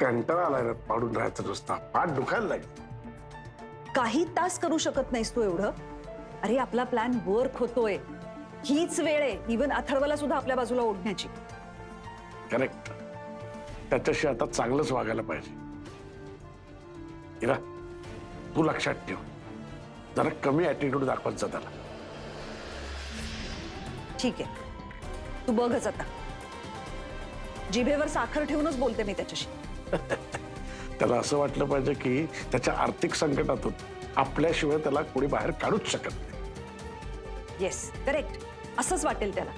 कंटाळा आलाय रे पाडून राहायचं नुसता, पाठ दुखायला लागली. काही तास करू शकत नाहीस तू एवढं? अरे आपला प्लॅन वर्क होतोय, हीच वेळ आहे इवन अथर्वला सुद्धा आपल्या बाजूला ओढण्याची. करेक्ट. त्याच्याशी आता चांगलंच वागायला पाहिजे. इरा, तू लक्षात ठेव, जरा कमी ऍटिट्यूड दाखवत जा त्याला. ठीक आहे, तू बघच आता. जिभेवर साखर ठेवूनच बोलते मी त्याच्याशी. त्याला असं वाटलं पाहिजे की त्याच्या आर्थिक संकटातून आपल्याशिवाय त्याला कोणी बाहेर काढूच शकत नाही. Yes, correct. असंच वाटेल त्याला.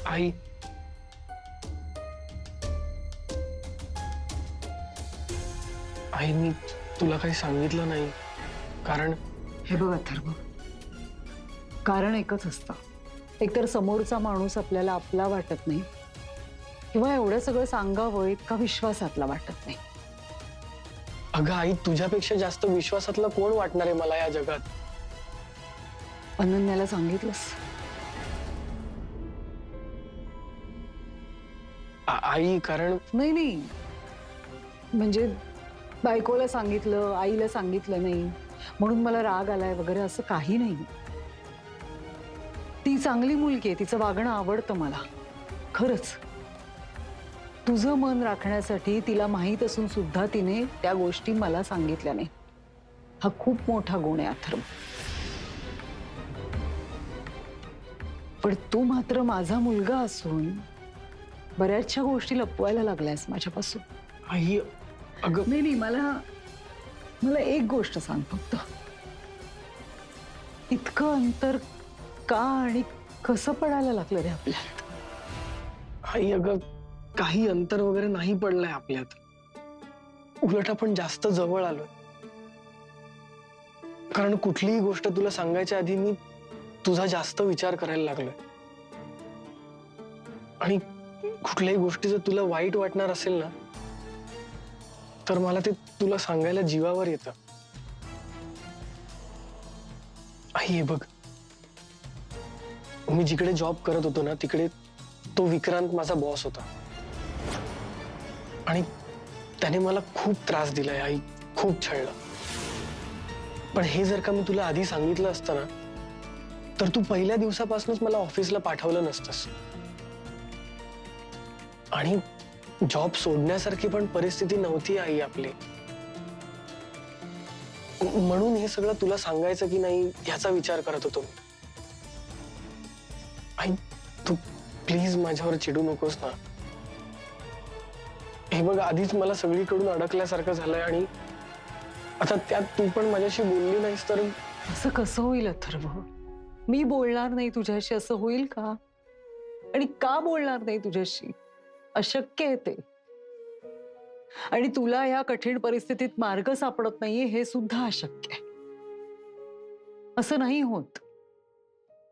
आई, आई मी तुला काही सांगितलं नाही कारण हे बघ अथर्व, कारण एकच असतं. एकतर समोरचा माणूस आपल्याला आपला वाटत नाही किंवा एवढं सगळं सांगावं इतका विश्वासातला वाटत नाही. अगं आई, तुझ्यापेक्षा जास्त विश्वासातलं कोण वाटणार आहे मला या जगात? अनन्याला सांगितलंस? आई कारण नाही नाही, म्हणजे बायकोला सांगितलं, आईला सांगितलं नाही म्हणून मला राग आलाय वगैरे असं काही नाही. ती चांगली मुलगी आहे, तिचं वागणं आवडतं मला खरंच. तुझं मन राखण्यासाठी तिला माहीत असून सुद्धा तिने त्या गोष्टी मला सांगितल्या नाही. हा खूप मोठा गुण आहे अथर्व. पण तू मात्र माझा मुलगा असून बऱ्याचशा गोष्टी लपवायला लागल्यास माझ्यापासून. आई, अगं नाही नाही, मला एक गोष्ट सांग फक्त, इतकं अंतर का आणि कसं पडायला लागलं रे आपल्यात? आई, अगं काही अंतर वगैरे नाही पडलंय आपल्यात, उलट आपण जास्त जवळ आलोय. कारण कुठलीही गोष्ट तुला सांगायच्या आधी मी तुझा जास्त विचार करायला लागलोय. आणि कुठल्याही गोष्टी जर तुला वाईट वाटणार असेल ना, तर मला ते तुला सांगायला जीवावर येतं. आई हे बघ, मी जिकडे जॉब करत होतो ना तिकडे तो विक्रांत माझा बॉस होता आणि त्याने मला खूप त्रास दिलाय आई, खूप छळलं. पण हे जर का मी तुला आधी सांगितलं असतं ना, तर तू पहिल्या दिवसापासूनच मला ऑफिसला पाठवलं नसतंस. आणि जॉब सोडण्यासारखी पण परिस्थिती नव्हती आई आपली. म्हणून हे सगळं तुला सांगायचं की नाही याचा विचार करत होतो. आई, तू प्लीज माझ्यावर चिडू नकोस ना. हे बघ, आधीच मला सगळीकडून अडकल्यासारखं झालंय आणि आता त्यात तू पण माझ्याशी बोलली नाहीस तर. असं कसं होईल अथर्व? मी बोलणार नाही तुझ्याशी असं होईल का? आणि का बोलणार नाही तुझ्याशी? अशक्य आहे ते. आणि तुला या कठीण परिस्थितीत मार्ग सापडत नाहीये हे सुद्धा अशक्य आहे. असं नाही होत.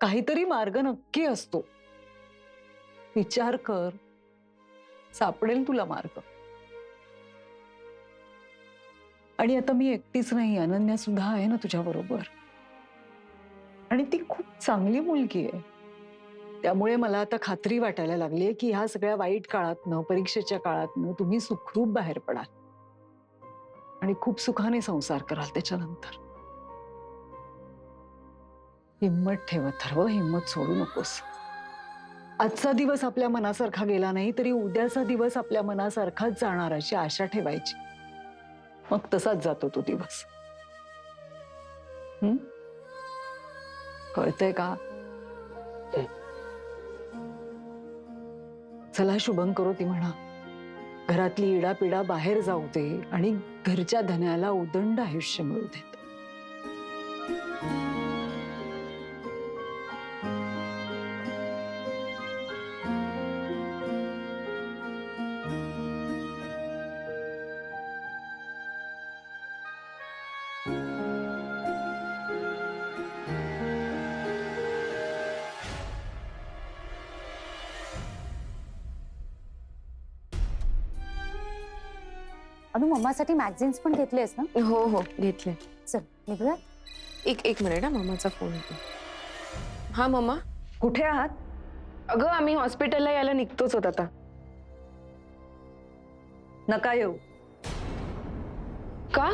काहीतरी मार्ग नक्की असतो. विचार कर, सापडेल तुला मार्ग. आणि आता मी एकटीच नाही, अनन्या सुद्धा आहे ना तुझ्या बरोबर. आणि ती खूप चांगली मुलगी आहे. त्यामुळे मला आता खात्री वाटायला लागली की ह्या सगळ्या वाईट काळातनं, परीक्षेच्या काळातनं तुम्ही सुखरूप बाहेर पडाल आणि खूप सुखाने संसार कराल त्याच्यानंतर. हिम्मत ठेव अथर्व, हिम्मत सोडू नकोस. आजचा दिवस आपल्या मनासारखा गेला नाही तरी उद्याचा दिवस आपल्या मनासारखाच जाणार अशी आशा ठेवायची. मग तसाच जातो तो दिवस. कळतंय का? चला शुभम करोती म्हणा. घरातली इडापिडा बाहेर जाऊ दे आणि घरच्या धन्याला उदंड आयुष्य मिळू देत. अनु मम्मासाठी मॅगझिन्स पण घेतलेस ना? हो हो घेतले. चल निघूया. एक मिनिट हा, मम्माचा फोन येतो. हा मम्मा. कुठे आहात? अगं आम्ही हॉस्पिटलला यायला निघतोच होत आता. नका येऊ. का?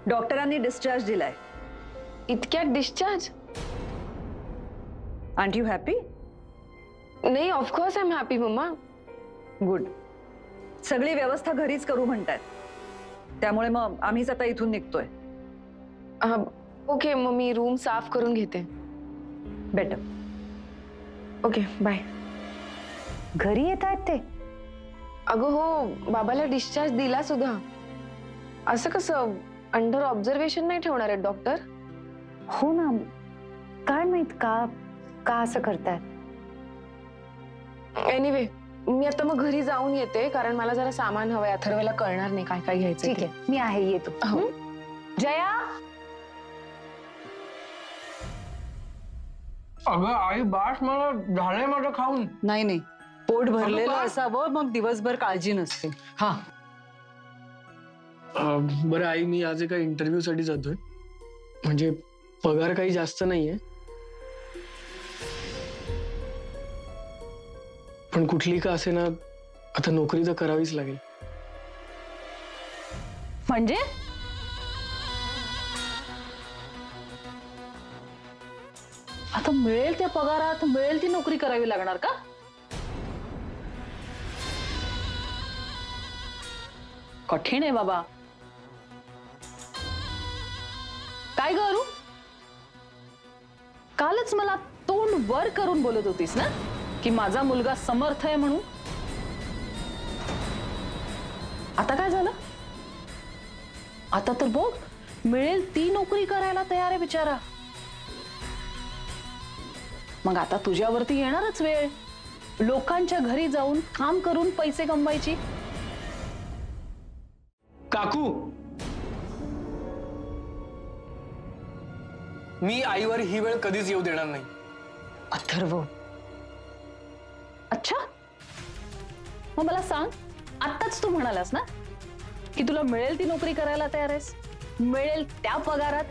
डॉक्टरांनी डिस्चार्ज दिलाय. इतक्यात डिस्चार्ज? Aren't you happy? नाही, of course I am happy mama. Good. सगळी व्यवस्था घरीच करू म्हणतात, त्यामुळे मग आम्हीच आता इथून निघतोय. ओके, मग मी रूम साफ करून घेते. बेटर. Okay bye. घरी येत आहेत ते? अगं हो, बाबाला डिस्चार्ज दिला सुद्धा. असं कसं? अंडर ऑब्झर्वेशन नाही ठेवणार आहेत डॉक्टर? हो ना, काय माहित का का असं करतायत. एनिवे, मी आता मग घरी जाऊन येते, कारण मला जरा सामान हवंय. अथर्वला कळणार नाही काय काय घ्यायचं. ठीक आहे, मी आहे, येतो. हो. जया, अगं आई बास, मला झालंय माझं खाऊन. नाही नाही, पोट भरलेलं काय? असावं, मग दिवसभर काळजी नसते. हा, बरं आई, मी आज एका इंटरव्ह्यू साठी जातोय. म्हणजे पगार काही जास्त नाहीये, पण कुठली का असे ना, आता नोकरी तर करावीच लागेल. म्हणजे आता मिळेल त्या पगारात मिळेल ती नोकरी करावी लागणार का? कठीण आहे बाबा. काय करू? कालच मला तोंड वर करून बोलत होतीस ना की माझा मुलगा समर्थ आहे म्हणून. आता काय झालं? आता तर बघ, मिळेल ती नोकरी करायला तयार आहे बिचारा. मग आता तुझ्यावरती येणारच वेळ, लोकांच्या घरी जाऊन काम करून पैसे कमवायची. काकू, मी आईवर ही वेळ कधीच येऊ देणार नाही. अथर्व, अच्छा, मग मला सांग, आत्ताच तू म्हणालास ना की तुला मिळेल ती नोकरी करायला तयार आहेस, मिळेल त्या पगारात.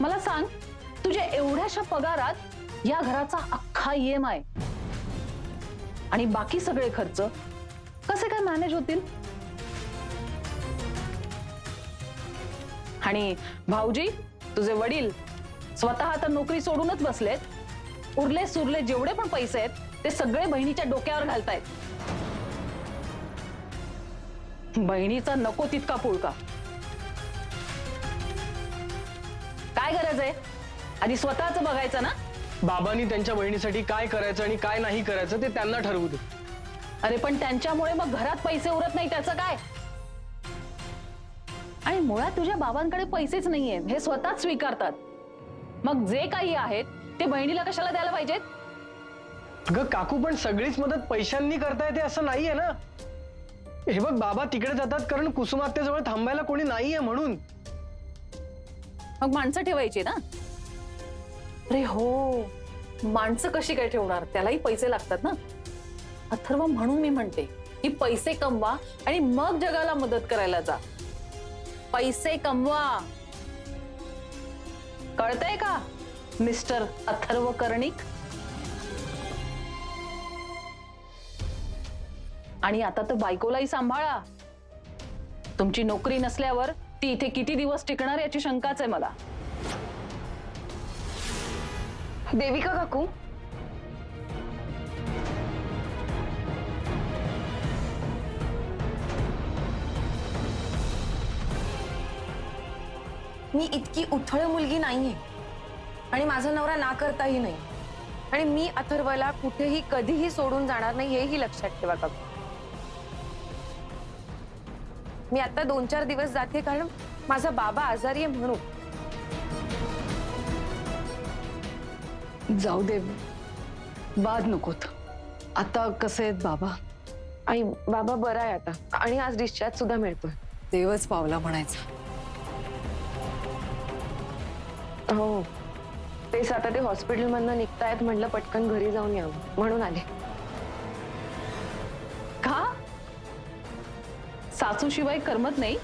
मला सांग, तुझ्या एवढ्याशा पगारात या घराचा अख्खा EMI आणि बाकी सगळे खर्च कसे काय मॅनेज होतील? आणि भाऊजी, तुझे वडील स्वतः तर नोकरी सोडूनच बसलेत. उरले सुरले जेवढे पण पैसे आहेत ते सगळे बहिणीच्या डोक्यावर घालतायत. बहिणीचा नको तितका पुळका. काय गरज आहे? आधी स्वतःच बघायचं ना. बाबांनी त्यांच्या बहिणीसाठी काय करायचं आणि काय नाही करायचं ते त्यांना ठरवू दे. अरे पण त्यांच्यामुळे मग घरात पैसे उरत नाही, त्याचं काय? आणि मुळात तुझ्या बाबांकडे पैसेच नाहीयेत हे स्वतःच स्वीकारतात. मग जे काही आहेत ते बहिणीला कशाला द्यायला पाहिजेत? अगं काकू, पण सगळीच मदत पैशांनी करता येते असं नाहीये ना. हे बघ, बाबा तिकडे जातात कारण कुसुमात्याजवळ थांबायला कोणी नाहीये म्हणून. मग माणसं ठेवायची ना. अरे हो, माणसं कशी काय ठेवणार? त्यालाही पैसे लागतात ना. अथर्व, म्हणून मी म्हणते की पैसे कमवा आणि मग जगाला मदत करायला जा. पैसे कमवा, कळतंय का मिस्टर अथर्व कर्णिक? आणि आता तर बायकोलाही सांभाळा. तुमची नोकरी नसल्यावर ती इथे किती दिवस टिकणार याची शंकाच आहे मला. देविका काकू, मी इतकी उथळ मुलगी नाहीये आणि माझा नवरा ना करताही नाही. आणि मी अथर्वला कुठेही कधीही सोडून जाणार नाही, हेही लक्षात ठेवा काकू. मी आता 2-4 दिवस जाते कारण माझा बाबा आजारी आहे म्हणून. जाऊ दे, वाद नकोत. आता कसे आहेत बाबा? आई, बाबा बरा आहे आता आणि आज डिस्चार्ज सुद्धा मिळतोय. देवच पावला म्हणायचं. हो, तेच आता ते हॉस्पिटल मधनं निघतायत, म्हटलं पटकन घरी जाऊन यावं म्हणून आले. सासूशिवाय करमत नाही?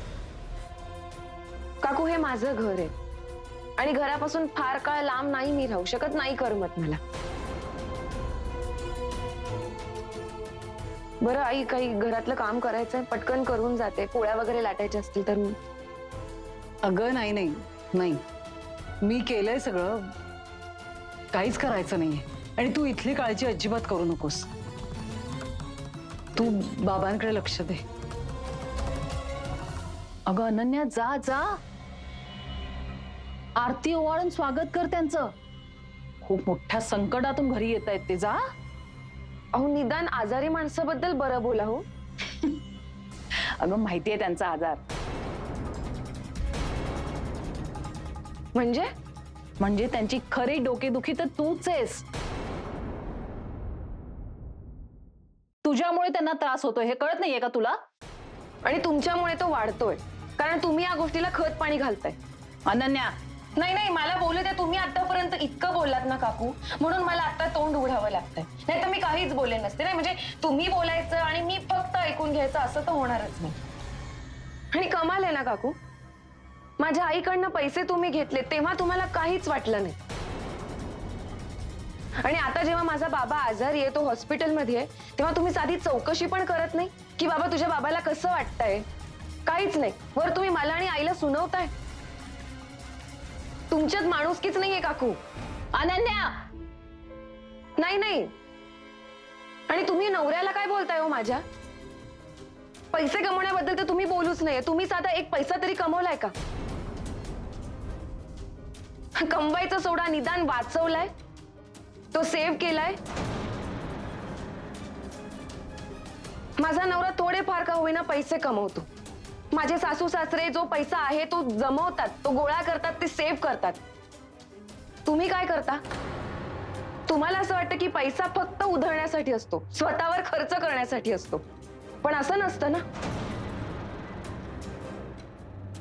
काकू, हे माझं घर आहे आणि घरापासून फार काळ लांब नाही मी राहू शकत, नाही करमत मला. बरं आई, काही घरातलं काम करायचंय, पटकन करून जाते. पोळ्या वगैरे लाटायच्या असतील तर मी. अगं नाही नाही नाही, मी केलंय सगळं, काहीच करायचं नाहीये. आणि तू इथली काळजी अजिबात करू नकोस. तू बाबांकडे लक्ष दे. अगं अनन्या, जा जा, आरती ओवाळून स्वागत कर त्यांचं. खूप मोठ्या संकटातून घरी येत आहेत ते. जा. अहो, निदान आजारी माणसाबद्दल बरं बोला हो. अगं माहितीये त्यांचा आजार. म्हणजे त्यांची खरी डोकेदुखी तर तूच आहेस. तुझ्यामुळे त्यांना त्रास होतोय हे कळत नाहीये का तुला? आणि तुमच्यामुळे तो वाढतोय, कारण तुम्ही या गोष्टीला खत पाणी घालताय. अनन्या, नाही नाही, मला बोलू द्या. तुम्ही आतापर्यंत इतकं बोललात ना काकू, म्हणून मला आता तोंड उघडावं लागतंय. नाही तर मी काहीच बोलले नसते. नाही म्हणजे तुम्ही बोलायचं आणि मी फक्त ऐकून घ्यायचं असं तर होणारच नाही. आणि कमाल आहे ना काकू, माझ्या आईकडनं पैसे तुम्ही घेतले तेव्हा तुम्हाला काहीच वाटलं नाही. आणि आता जेव्हा माझा बाबा आजारी आहे, तो हॉस्पिटलमध्ये आहे, तेव्हा तुम्ही साधी चौकशी पण करत नाही की बाबा तुझ्या बाबाला कसं वाटतंय. काहीच नाही. वर तुम्ही मला आणि आईला सुनवताय. तुमच्यात माणुसकीच नाहीये काकू. अनन्या, नाही नाही. आणि तुम्ही नवऱ्याला काय बोलताय हो माझ्या? पैसे कमवण्याबद्दल तर तुम्ही बोलूच नाहीये. तुम्ही साधा एक पैसा तरी कमवलाय का? कमवायचं सोडा, निदान वाचवलाय, तो सेव्ह केलाय. माझा नवरा थोडेफार का होईना पैसे कमवतो. माझे सासू सासरे जो पैसा आहे तो जमवतात, तो गोळा करतात, ते सेव्ह करतात. तुम्ही काय करता? तुम्हाला असं वाटतं की पैसा फक्त उधळण्यासाठी असतो, स्वतःवर खर्च करण्यासाठी असतो. पण असं नसतं ना.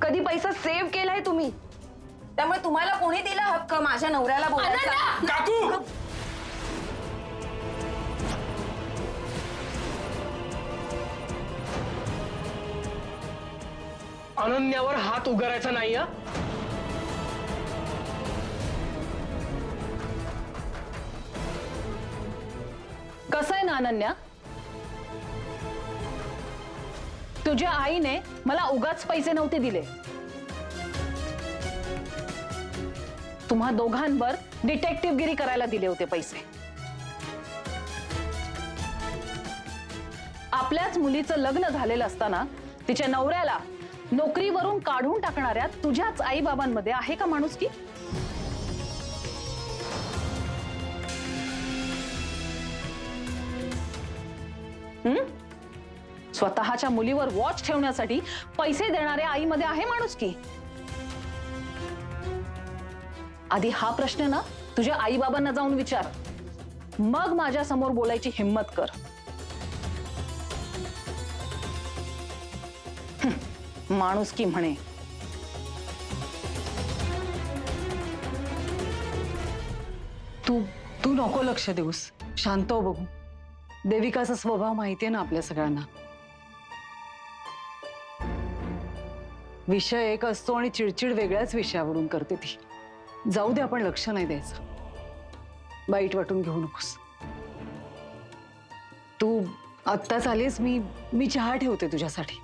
कधी पैसा सेव्ह केलाय तुम्ही, त्यामुळे तुम्हाला कोणी दिला हक्क माझ्या नवऱ्याला बोलायचा? काकू, अनन्यावर हात उगारायचा नाही. कसं आहे ना अनन्या, तुझ्या आईने मला उगाच पैसे नव्हते दिले. तुम्हा दोघांवर डिटेक्टिव्हगिरी करायला दिले होते पैसे. आपल्याच मुलीचं लग्न झालेलं असताना तिच्या नवऱ्याला नोकरीवरून काढून टाकणाऱ्या तुझ्याच आई बाबांमध्ये आहे का माणुसकी? स्वतःच्या मुलीवर वॉच ठेवण्यासाठी पैसे देणाऱ्या आईमध्ये आहे माणुसकी? आधी हा प्रश्न ना तुझ्या आई बाबांना जाऊन विचार, मग माझ्या समोर बोलायची हिम्मत कर. माणुसकी म्हणे. तू तू नको लक्ष देऊस, शांत हो बघू. देविकाचा स्वभाव माहितीये ना आपल्या सगळ्यांना. विषय एक असतो आणि चिडचिड वेगळ्याच विषयावरून करते ती. जाऊ दे, आपण लक्ष नाही द्यायचं. वाईट वाटून घेऊ नकोस. तू आत्ताच आलीस, मी चहा ठेवते तुझ्यासाठी,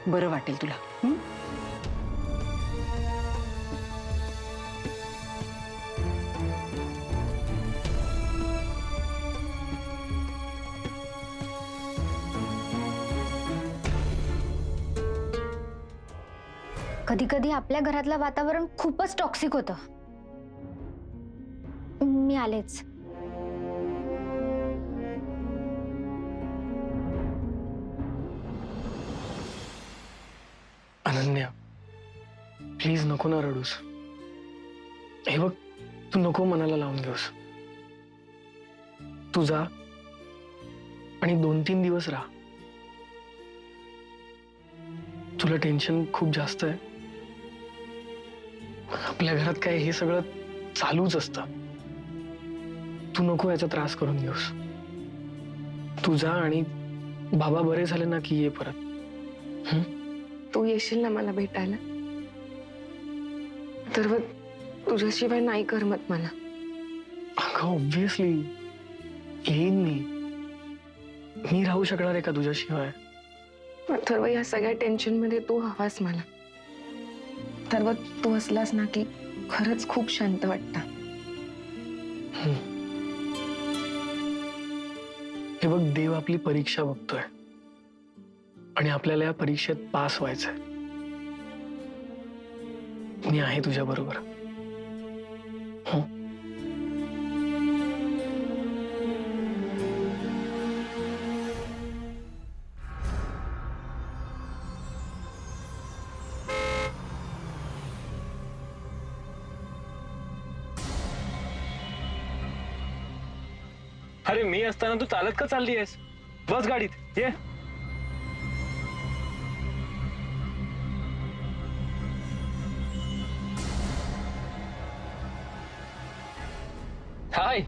बरं वाटेल तुला. कधी कधी आपल्या घरातलं वातावरण खूपच टॉक्सिक होतं. मी आलेच. अनन्या, प्लीज नको ना रडूस. हे बघ, तू नको मनाला लावून घेऊस. तू जा आणि 2-3 दिवस राहा. तुला टेन्शन खूप जास्त आहे. आपल्या घरात काय हे सगळं चालूच असतं. तू नको याचा त्रास करून घेऊस. तू जा आणि बाबा बरे झाले ना की ये परत. तू येशील ना मला भेटायला? अथर्व, तुझ्याशिवाय नाही करमत मला. अगं ऑब्विसली येईन मी राहू शकणार आहे का तुझ्याशिवाय? अथर्व, या सगळ्या टेन्शन मध्ये तू हवास मला. अथर्व, तू असलास ना की खरंच खूप शांत वाटतं. हे बघ, देव आपली परीक्षा बघतोय आणि आपल्याला या परीक्षेत पास व्हायचंय. मी आहे तुझ्या बरोबर. अरे मी असताना तू चालत का चालली आहेस? बस गाडीत ये. हाय.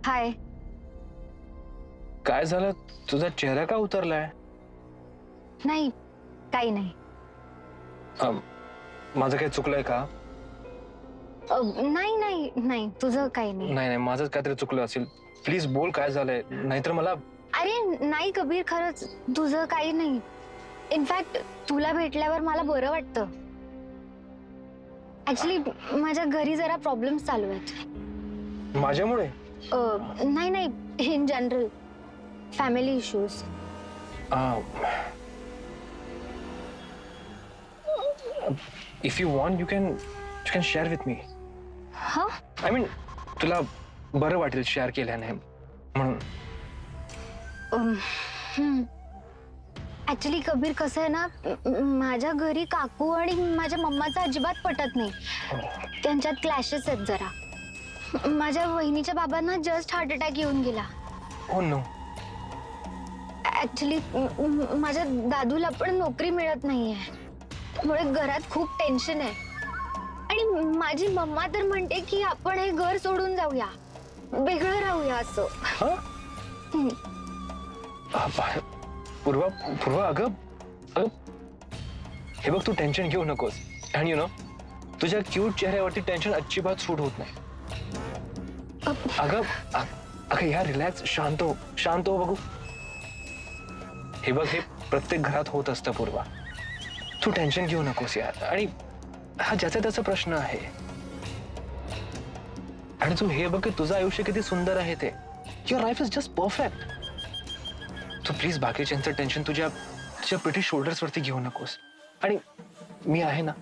हाय. काय झालं? तुझा चेहरा का उतरलाय? नाही, काही नाही. माझं काही चुकलंय का? नाही नाही नाही, तुझं काही नाही. नाही नाही, माझंच काहीतरी चुकलं असेल. प्लीज बोल काय झालंय, नाहीतर मला. अरे नाही कबीर, खरंच तुझं काही नाही. इनफॅक्ट तुला भेटल्यावर मला बरं वाटतं. ऍक्च्युली माझ्या घरी जरा प्रॉब्लेम्स चालू आहेत. माझ्यामुळे? नाही नाही, in general family issues. If you want you can share with me. हा, आय मीन तुला बरं वाटेल शेअर केल्याने म्हणून. ऍक्च्युली कबीर, कसं आहे ना, माझ्या घरी काकू आणि माझ्या मम्माचं अजिबात पटत नाही. त्यांच्यात क्लॅशेस आहेत जरा. माझ्या वहिनीच्या बाबांना जस्ट हार्ट अटॅक येऊन गेला. हो नो. ऍक्च्युली माझ्या दादूला पण नोकरी मिळत नाहीये, त्यामुळे घरात खूप टेन्शन आहे. आणि माझी मम्मा तर म्हणते की आपण हे घर सोडून जाऊया, वेगळं राहूया असं. पूर्वा अगं हे बघ, तू टेन्शन घेऊ नकोस. अँड यू नो, तुझ्या क्यूट चेहऱ्यावरती टेन्शन अजिबात सूट होत नाही. अगं यार, रिलॅक्स, शांत हो बघू. हे बघ, हे प्रत्येक घरात होत असतं पूर्वा. तू टेन्शन घेऊ नकोस यार. आणि हा ज्याचा त्याचा प्रश्न आहे. आणि तू हे बघ की तुझं आयुष्य किती सुंदर आहे ते. Your life is just perfect. तू प्लीज बाकीच्यांचं टेन्शन तुझ्या प्रिटी शोल्डर्स वरती घेऊ नकोस. आणि मी आहे ना.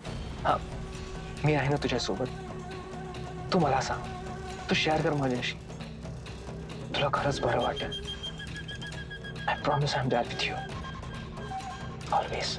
मी आहे ना तुझ्यासोबत. तू मला सांग, तू शेअर कर माझ्याशी. तुला खरंच बरं वाटेल. I promise I am there with you always.